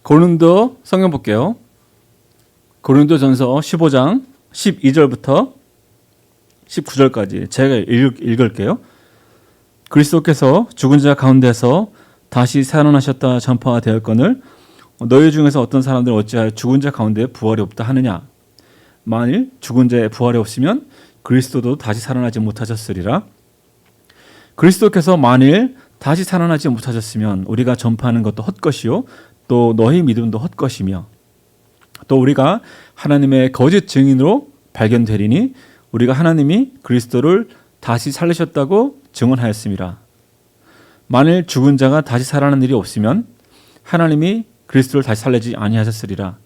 고린도 성경 볼게요. 고린도전서 15장 12절부터 19절까지 제가 읽을게요. 그리스도께서 죽은 자 가운데서 다시 살아나셨다 전파되었거늘 너희 중에서 어떤 사람들은 어찌하여 죽은 자 가운데 부활이 없다 하느냐. 만일 죽은 자의 부활이 없으면 그리스도도 다시 살아나지 못하셨으리라. 그리스도께서 만일 다시 살아나지 못하셨으면 우리가 전파하는 것도 헛것이요 또 너희 믿음도 헛것이며 또 우리가 하나님의 거짓 증인으로 발견되리니 우리가 하나님이 그리스도를 다시 살리셨다고 증언하였습니다. 만일 죽은 자가 다시 살아나는 일이 없으면 하나님이 그리스도를 다시 살리지 아니하셨으리라.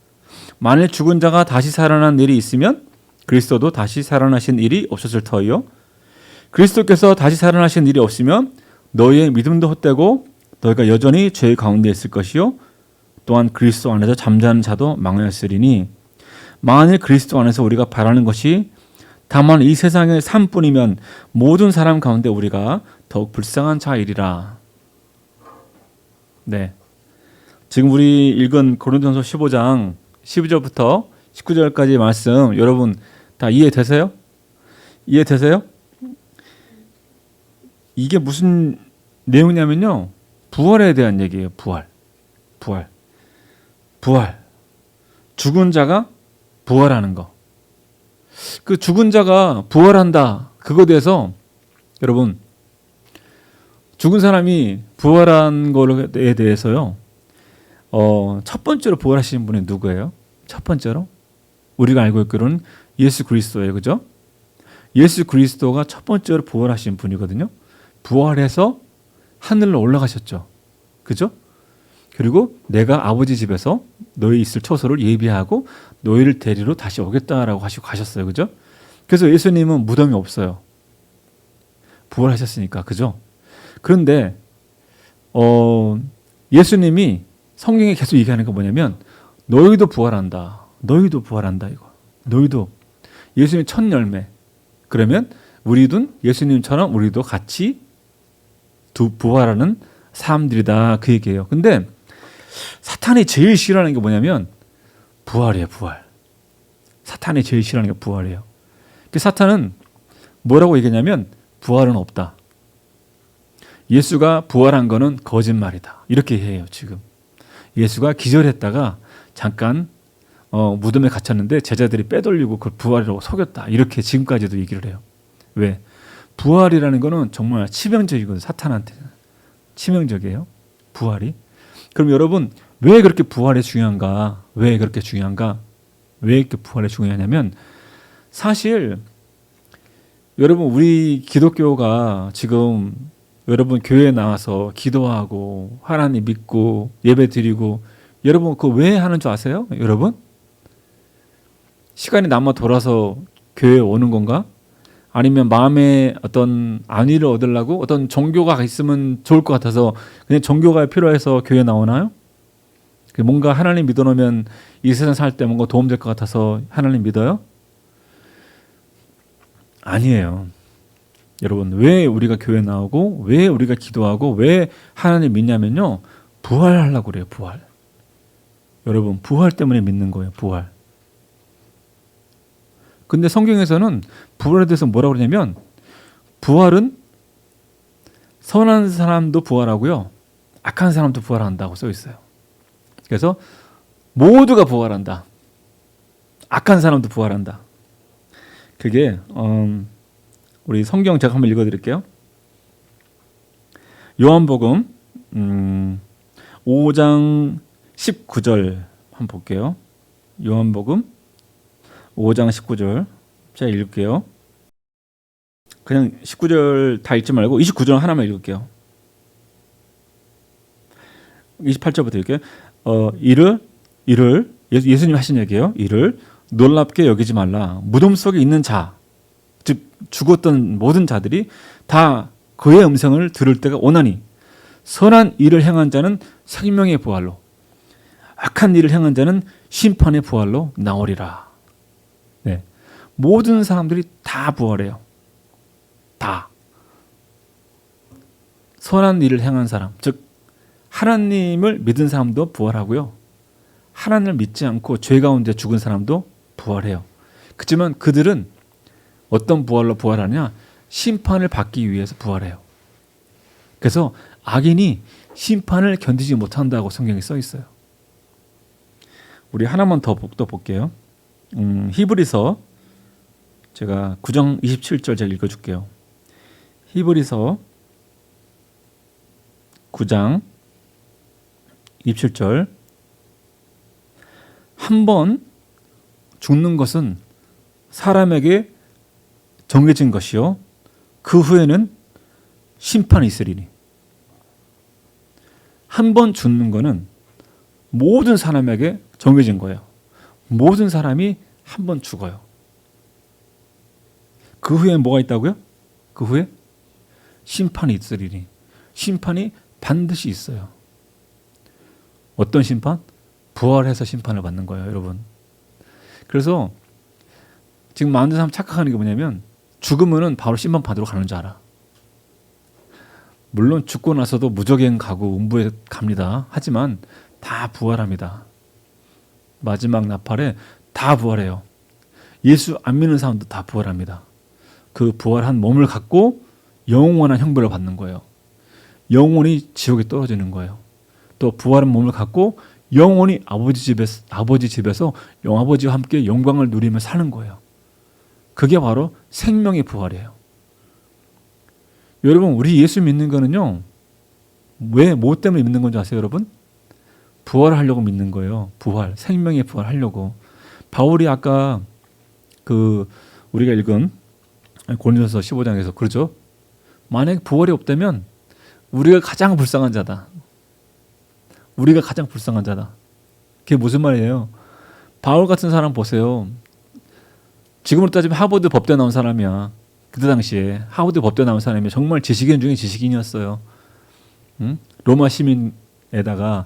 만일 죽은 자가 다시 살아난 일이 있으면 그리스도도 다시 살아나신 일이 없었을 터이요. 그리스도께서 다시 살아나신 일이 없으면 너희의 믿음도 헛되고 너희가 여전히 죄 가운데 있을 것이요 또한 그리스도 안에서 잠자는 자도 망하였으리니 만일 그리스도 안에서 우리가 바라는 것이 다만 이 세상의 삶뿐이면 모든 사람 가운데 우리가 더욱 불쌍한 자이리라. 네, 지금 우리 읽은 고린도전서 15장 12절부터 19절까지 말씀 여러분 다 이해되세요? 이해되세요? 이게 무슨 내용이냐면요, 부활에 대한 얘기예요. 부활. 죽은 자가 부활하는 거. 그 죽은 자가 부활한다, 그거에 대해서 여러분, 죽은 사람이 부활한 거에 대해서요, 첫 번째로 부활하시는 분이 누구예요? 첫 번째로 우리가 알고 있기로는 예수 그리스도예요. 그죠? 예수 그리스도가 첫 번째로 부활하신 분이거든요. 부활해서 하늘로 올라가셨죠. 그죠? 그리고 내가 아버지 집에서 너희 있을 처소를 예비하고 너희를 데리러 다시 오겠다라고 하시고 가셨어요. 그죠? 그래서 예수님은 무덤이 없어요. 부활하셨으니까. 그죠? 그런데 예수님이 성경에 계속 얘기하는 거 뭐냐면 너희도 부활한다. 너희도 부활한다 이거. 너희도. 예수님 첫 열매. 그러면 우리도 예수님처럼 우리도 같이 부활하는 사람들이다, 그 얘기예요. 근데 사탄이 제일 싫어하는 게 뭐냐면 부활이에요. 부활. 사탄이 제일 싫어하는 게 부활이에요. 사탄은 뭐라고 얘기하냐면 부활은 없다. 예수가 부활한 거는 거짓말이다. 이렇게 해요. 지금 예수가 기절했다가 잠깐 무덤에 갇혔는데 제자들이 빼돌리고 그걸 부활이라고 속였다. 이렇게 지금까지도 얘기를 해요. 왜? 부활이라는 거는 정말 치명적이거든요. 사탄한테는 치명적이에요. 부활이. 그럼 여러분, 왜 그렇게 부활이 중요한가? 왜 그렇게 중요한가? 왜 이렇게 부활이 중요하냐면, 사실 여러분, 우리 기독교가 지금 여러분 교회에 나와서 기도하고 하나님 믿고 예배 드리고, 여러분 그거 왜 하는 줄 아세요? 여러분? 시간이 남아 돌아서 교회에 오는 건가? 아니면 마음에 어떤 안위를 얻으려고 어떤 종교가 있으면 좋을 것 같아서 그냥 종교가 필요해서 교회에 나오나요? 뭔가 하나님 믿어놓으면 이 세상 살 때 뭔가 도움될 것 같아서 하나님 믿어요? 아니에요. 여러분, 왜 우리가 교회 나오고 왜 우리가 기도하고 왜 하나님 믿냐면요, 부활하려고 그래요. 부활. 여러분, 부활 때문에 믿는 거예요. 부활. 근데 성경에서는 부활에 대해서 뭐라고 그러냐면 부활은 선한 사람도 부활하고요, 악한 사람도 부활한다고 써 있어요. 그래서 모두가 부활한다. 악한 사람도 부활한다. 그게 우리 성경 제가 한번 읽어드릴게요. 요한복음 5장 19절 한번 볼게요. 요한복음 5장 19절 제가 읽을게요. 그냥 19절 다 읽지 말고 29절 하나만 읽을게요. 28절부터 읽을게요. 이를 예수님 하신 얘기예요. 이를 놀랍게 여기지 말라. 무덤 속에 있는 자, 즉 죽었던 모든 자들이 다 그의 음성을 들을 때가 오나니 선한 일을 행한 자는 생명의 부활로, 악한 일을 행한 자는 심판의 부활로 나오리라. 네. 모든 사람들이 다 부활해요. 다. 선한 일을 행한 사람, 즉 하나님을 믿은 사람도 부활하고요, 하나님을 믿지 않고 죄 가운데 죽은 사람도 부활해요. 그렇지만 그들은 어떤 부활로 부활하냐? 심판을 받기 위해서 부활해요. 그래서 악인이 심판을 견디지 못한다고 성경에 써 있어요. 우리 하나만 더 볼게요. 히브리서 제가 9장 27절 제가 읽어줄게요. 히브리서 9장 27절 한 번 죽는 것은 사람에게 정해진 것이요 그 후에는 심판이 있으리니. 한 번 죽는 거는 모든 사람에게 정해진 거예요. 모든 사람이 한 번 죽어요. 그 후에 뭐가 있다고요? 그 후에 심판이 있으리니. 심판이 반드시 있어요. 어떤 심판? 부활해서 심판을 받는 거예요, 여러분. 그래서 지금 많은 사람 착각하는 게 뭐냐면 죽으면은 바로 심판 받으러 가는 줄 알아. 물론 죽고 나서도 무적행 가고 음부에 갑니다. 하지만 다 부활합니다. 마지막 나팔에 다 부활해요. 예수 안 믿는 사람도 다 부활합니다. 그 부활한 몸을 갖고 영원한 형벌을 받는 거예요. 영원히 지옥에 떨어지는 거예요. 또 부활한 몸을 갖고 영원히 아버지 집에서 아버지와 함께 영광을 누리며 사는 거예요. 그게 바로 생명의 부활이에요. 여러분, 우리 예수 믿는 거는요, 뭐 때문에 믿는 건지 아세요, 여러분? 부활하려고 믿는 거예요. 부활, 생명의 부활하려고. 바울이 아까 우리가 읽은 고린도서 15장에서 그러죠. 만약에 부활이 없다면 우리가 가장 불쌍한 자다. 우리가 가장 불쌍한 자다. 그게 무슨 말이에요? 바울 같은 사람 보세요. 지금으로 따지면 하버드 법대 나온 사람이야. 그때 당시에 하버드 법대 나온 사람이 정말 지식인 중에 지식인이었어요. 응? 로마 시민에다가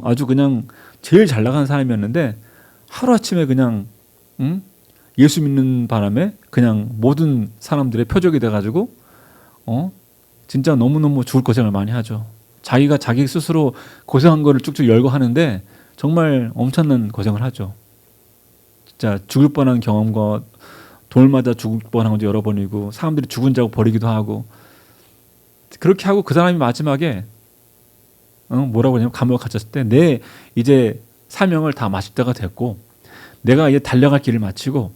아주 그냥 제일 잘 나가는 사람이었는데 하루아침에 그냥 예수 믿는 바람에 그냥 모든 사람들의 표적이 돼가지고 진짜 너무너무 죽을 고생을 많이 하죠. 자기가 자기 스스로 고생한 거를 쭉쭉 열고 하는데 정말 엄청난 고생을 하죠. 진짜 죽을 뻔한 경험과 돌 맞아 죽을 뻔한 것도 여러 번이고 사람들이 죽은 자고 버리기도 하고 그렇게 하고 그 사람이 마지막에 뭐라고 하냐면 감옥에 갇혔을 때 내 이제 사명을 다 마칠 때가 됐고 내가 이제 달려갈 길을 마치고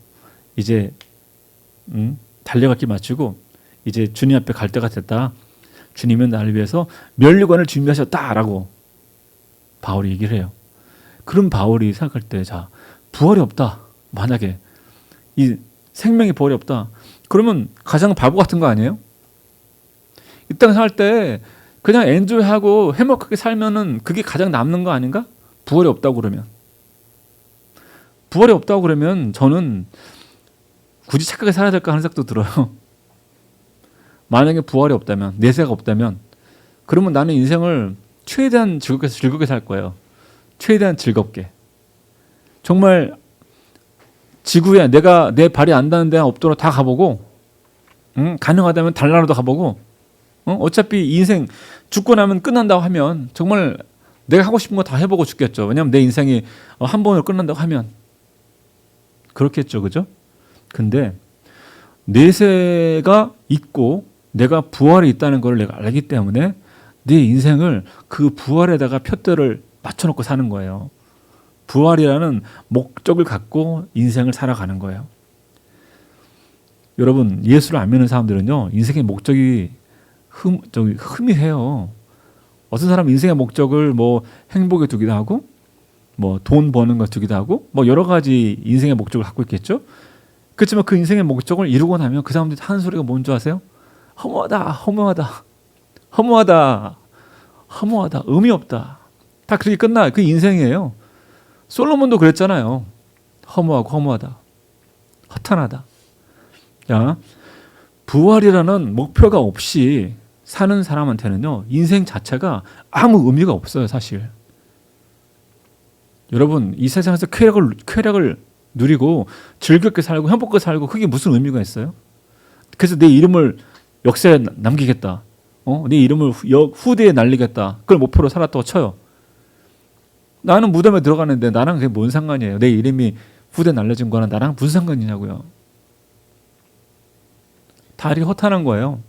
이제 달려갈 길 마치고 이제 주님 앞에 갈 때가 됐다. 주님은 나를 위해서 면류관을 준비하셨다라고 바울이 얘기를 해요. 그럼 바울이 생각할 때 자, 부활이 없다. 만약에 이 생명의 부활이 없다. 그러면 가장 바보 같은 거 아니에요? 이 땅 살 때 그냥 엔조이하고 행복하게 살면은 그게 가장 남는 거 아닌가? 부활이 없다고 그러면. 부활이 없다고 그러면 저는 굳이 착하게 살아야 될까 하는 생각도 들어요. 만약에 부활이 없다면, 내세가 없다면, 그러면 나는 인생을 최대한 즐겁게 살 거예요. 최대한 즐겁게. 정말 지구에 내 발이 안 닿는 데 없도록 다 가보고, 가능하다면 달나라도 가보고, 어차피 인생 죽고 나면 끝난다고 하면 정말 내가 하고 싶은 거 다 해보고 죽겠죠. 왜냐하면 내 인생이 한 번으로 끝난다고 하면 그렇겠죠, 그죠? 근데 내세가 있고 내가 부활이 있다는 걸 내가 알기 때문에 내 인생을 그 부활에다가 푯대를 맞춰놓고 사는 거예요. 부활이라는 목적을 갖고 인생을 살아가는 거예요. 여러분, 예수를 안 믿는 사람들은요, 인생의 목적이 희미해요. 어떤 사람은 인생의 목적을 뭐 행복에 두기도 하고, 뭐 돈 버는 것 두기도 하고, 뭐 여러 가지 인생의 목적을 갖고 있겠죠. 그렇지만 그 인생의 목적을 이루고 나면 그 사람들이 하는 소리가 뭔지 아세요? 허무하다. 의미 없다. 다 그렇게 끝나. 그 인생이에요. 솔로몬도 그랬잖아요. 허무하다. 허탄하다. 야, 부활이라는 목표가 없이 사는 사람한테는요, 인생 자체가 아무 의미가 없어요, 사실. 여러분, 이 세상에서 쾌락을 누리고 즐겁게 살고 행복하게 살고 그게 무슨 의미가 있어요? 그래서 내 이름을 역사에 남기겠다. 내 이름을 후대에 날리겠다. 그걸 목표로 살았다고 쳐요. 나는 무덤에 들어가는데 나랑 그게 뭔 상관이에요? 내 이름이 후대에 날려진 거랑 나랑 무슨 상관이냐고요. 다리 허탄한 거예요.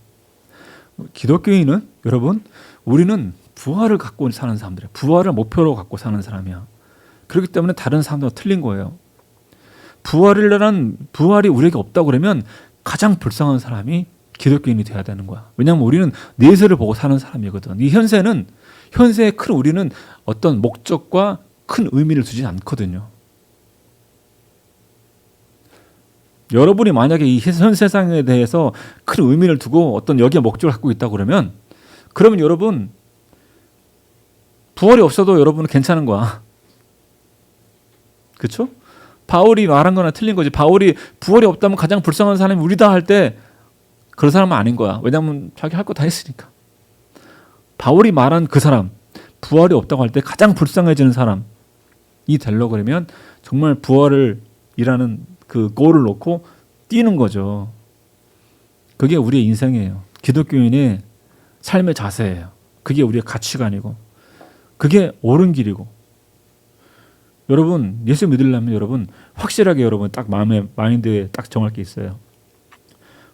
기독교인은 여러분, 우리는 부활을 갖고 사는 사람들이에요. 부활을 목표로 갖고 사는 사람이야. 그렇기 때문에 다른 사람들과 틀린 거예요. 부활이 우리에게 없다고 그러면 가장 불쌍한 사람이 기독교인이 돼야 되는 거야. 왜냐하면 우리는 내세를 보고 사는 사람이거든. 이 현세에 큰 우리는 어떤 목적과 큰 의미를 두지 않거든요. 여러분이 만약에 이 현 세상에 대해서 큰 의미를 두고 어떤 여기에 목적을 갖고 있다고 그러면 여러분 부활이 없어도 여러분은 괜찮은 거야. 그렇죠? 바울이 말한 거나 틀린 거지. 바울이 부활이 없다면 가장 불쌍한 사람이 우리다 할 때 그런 사람은 아닌 거야. 왜냐하면 자기 할 거 다 했으니까. 바울이 말한 그 사람, 부활이 없다고 할 때 가장 불쌍해지는 사람이 되려고 그러면 정말 부활을 이라는 그 골을 놓고 뛰는 거죠. 그게 우리의 인생이에요. 기독교인의 삶의 자세예요. 그게 우리의 가치관이고 그게 옳은 길이고. 여러분 예수 믿으려면 여러분 확실하게 여러분 딱 마인드에 딱 정할 게 있어요.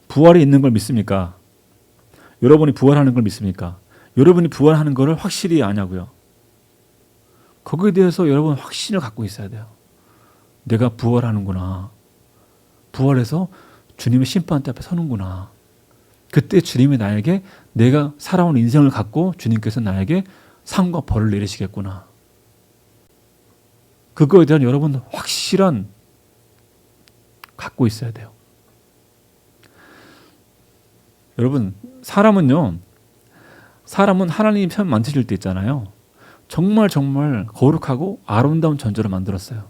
부활이 있는 걸 믿습니까? 여러분이 부활하는 걸 믿습니까? 여러분이 부활하는 걸 확실히 아냐고요. 거기에 대해서 여러분 확신을 갖고 있어야 돼요. 내가 부활하는구나. 부활해서 주님의 심판대 앞에 서는구나. 그때 주님이 나에게 내가 살아온 인생을 갖고 주님께서 나에게 상과 벌을 내리시겠구나. 그거에 대한 여러분 확실한 갖고 있어야 돼요. 여러분 사람은 하나님이 처음 만드실 때 있잖아요. 정말 거룩하고 아름다운 존재로 만들었어요.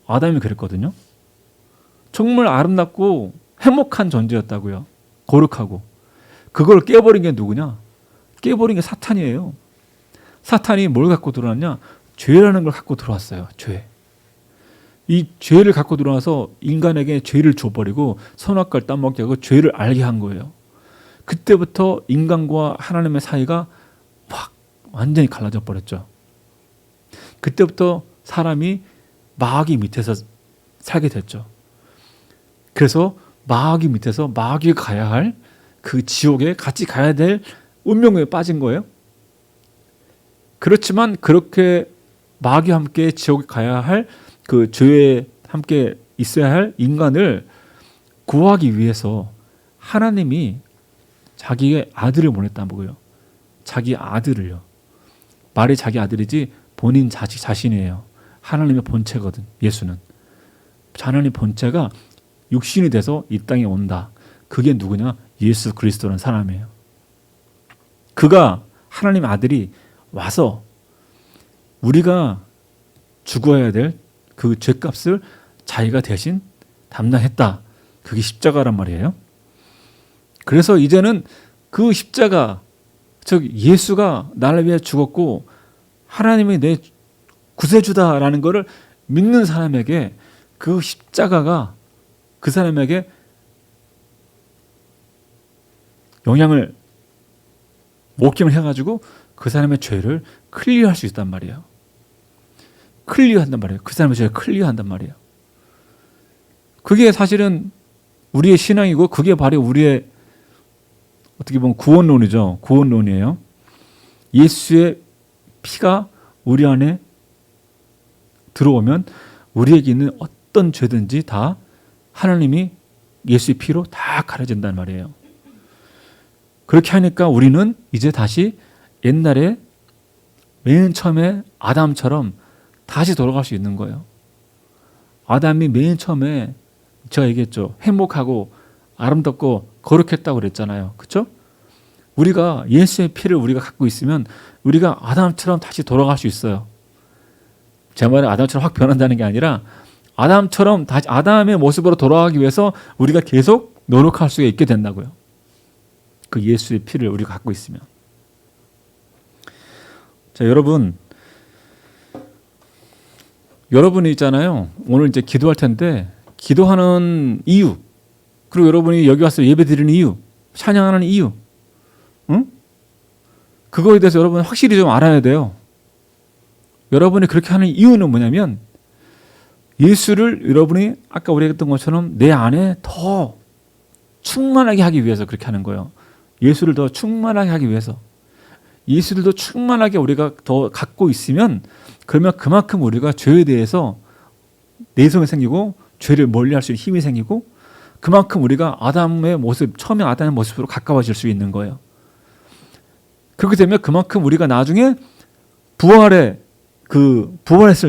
아담이 그랬거든요. 정말 아름답고 행복한 존재였다고요. 거룩하고. 그걸 깨버린 게 누구냐? 깨버린 게 사탄이에요. 사탄이 뭘 갖고 들어왔냐? 죄라는 걸 갖고 들어왔어요. 죄. 이 죄를 갖고 들어와서 인간에게 죄를 줘버리고 선악과를 따먹게 하고 죄를 알게 한 거예요. 그때부터 인간과 하나님의 사이가 확 완전히 갈라져 버렸죠. 그때부터 사람이 마귀 밑에서 살게 됐죠. 그래서 마귀 밑에서 마귀가 가야 할 그 지옥에 같이 가야 될 운명에 빠진 거예요. 그렇지만 그렇게 마귀와 함께 지옥에 가야 할 그 죄에 함께 있어야 할 인간을 구하기 위해서 하나님이 자기의 아들을 보냈다고요. 자기 아들을요. 말이 자기 아들이지 본인 자신이에요. 하나님의 본체거든. 예수는. 하나님의 본체가 육신이 돼서 이 땅에 온다. 그게 누구냐? 예수 그리스도라는 사람이에요. 그가 하나님의 아들이 와서 우리가 죽어야 될 그 죄값을 자기가 대신 담당했다. 그게 십자가란 말이에요. 그래서 이제는 그 십자가, 즉 예수가 나를 위해 죽었고 하나님이 내 구세주다라는 것을 믿는 사람에게 그 십자가가 그 사람에게 영향을 목격을 해가지고 그 사람의 죄를 클리어할 수 있단 말이에요. 클리어한단 말이에요. 그 사람의 죄를 클리어한단 말이에요. 그게 사실은 우리의 신앙이고 그게 바로 우리의 어떻게 보면 구원론이죠. 구원론이에요. 예수의 피가 우리 안에 들어오면 우리에게 있는 어떤 죄든지 다 하나님이 예수의 피로 다 가려진단 말이에요. 그렇게 하니까 우리는 이제 다시 옛날에 맨 처음에 아담처럼 다시 돌아갈 수 있는 거예요. 아담이 맨 처음에 제가 얘기했죠. 행복하고 아름답고 거룩했다고 그랬잖아요. 그렇죠? 우리가 예수의 피를 우리가 갖고 있으면 우리가 아담처럼 다시 돌아갈 수 있어요. 제 말은 아담처럼 확 변한다는 게 아니라 아담처럼 다시 아담의 모습으로 돌아가기 위해서 우리가 계속 노력할 수 있게 된다고요. 그 예수의 피를 우리가 갖고 있으면. 자, 여러분이 있잖아요. 오늘 이제 기도할 텐데 기도하는 이유, 그리고 여러분이 여기 와서 예배 드리는 이유, 찬양하는 이유, 응? 그거에 대해서 여러분 확실히 좀 알아야 돼요. 여러분이 그렇게 하는 이유는 뭐냐면 예수를 여러분이 아까 우리가 했던 것처럼 내 안에 더 충만하게 하기 위해서 그렇게 하는 거예요. 예수를 더 충만하게 하기 위해서. 예수를 더 충만하게 우리가 더 갖고 있으면 그러면 그만큼 우리가 죄에 대해서 내성이 생기고 죄를 멀리할 수 있는 힘이 생기고 그만큼 우리가 아담의 모습, 처음에 아담의 모습으로 가까워질 수 있는 거예요. 그렇게 되면 그만큼 우리가 나중에 부활했을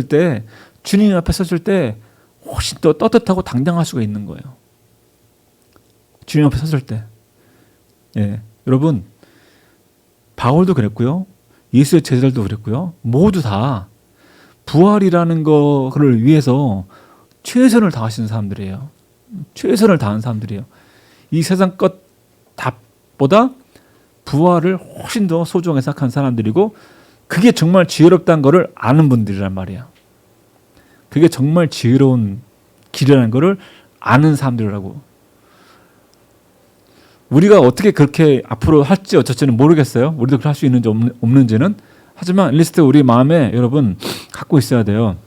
때 주님 앞에 섰을 때 훨씬 더 떳떳하고 당당할 수가 있는 거예요. 주님 앞에 섰을 때. 예, 여러분 바울도 그랬고요. 예수의 제자들도 그랬고요. 모두 다 부활이라는 거를 위해서 최선을 다하시는 사람들이에요. 최선을 다한 사람들이에요. 이 세상 것보다 부활을 훨씬 더 소중하게 생각한 사람들이고 그게 정말 지혜롭다는 것을 아는 분들이란 말이야. 그게 정말 지혜로운 길이라는 것을 아는 사람들이라고. 우리가 어떻게 그렇게 앞으로 할지 어쩔지는 모르겠어요. 우리도 그렇게 할 수 있는지 없는지는. 하지만 리스트 우리 마음에 여러분 갖고 있어야 돼요.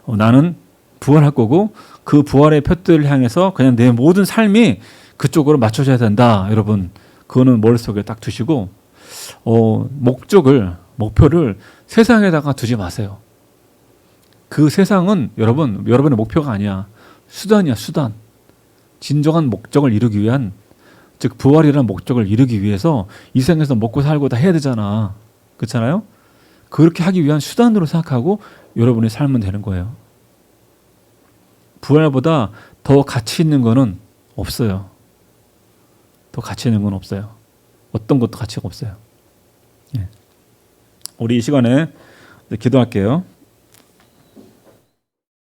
나는 부활할 거고 그 부활의 표들을 향해서 그냥 내 모든 삶이 그쪽으로 맞춰져야 된다. 여러분 그거는 머릿속에 딱 두시고 목표를 세상에다가 두지 마세요. 그 세상은 여러분의 목표가 아니야. 수단이야, 수단. 진정한 목적을 이루기 위한, 즉 부활이라는 목적을 이루기 위해서 이 세상에서 먹고 살고 다 해야 되잖아. 그렇잖아요? 그렇게 하기 위한 수단으로 생각하고 여러분의 삶은 되는 거예요. 부활보다 더 가치 있는 거는 없어요. 더 가치 있는 건 없어요. 어떤 것도 가치가 없어요. 예. 우리 이 시간에 기도할게요.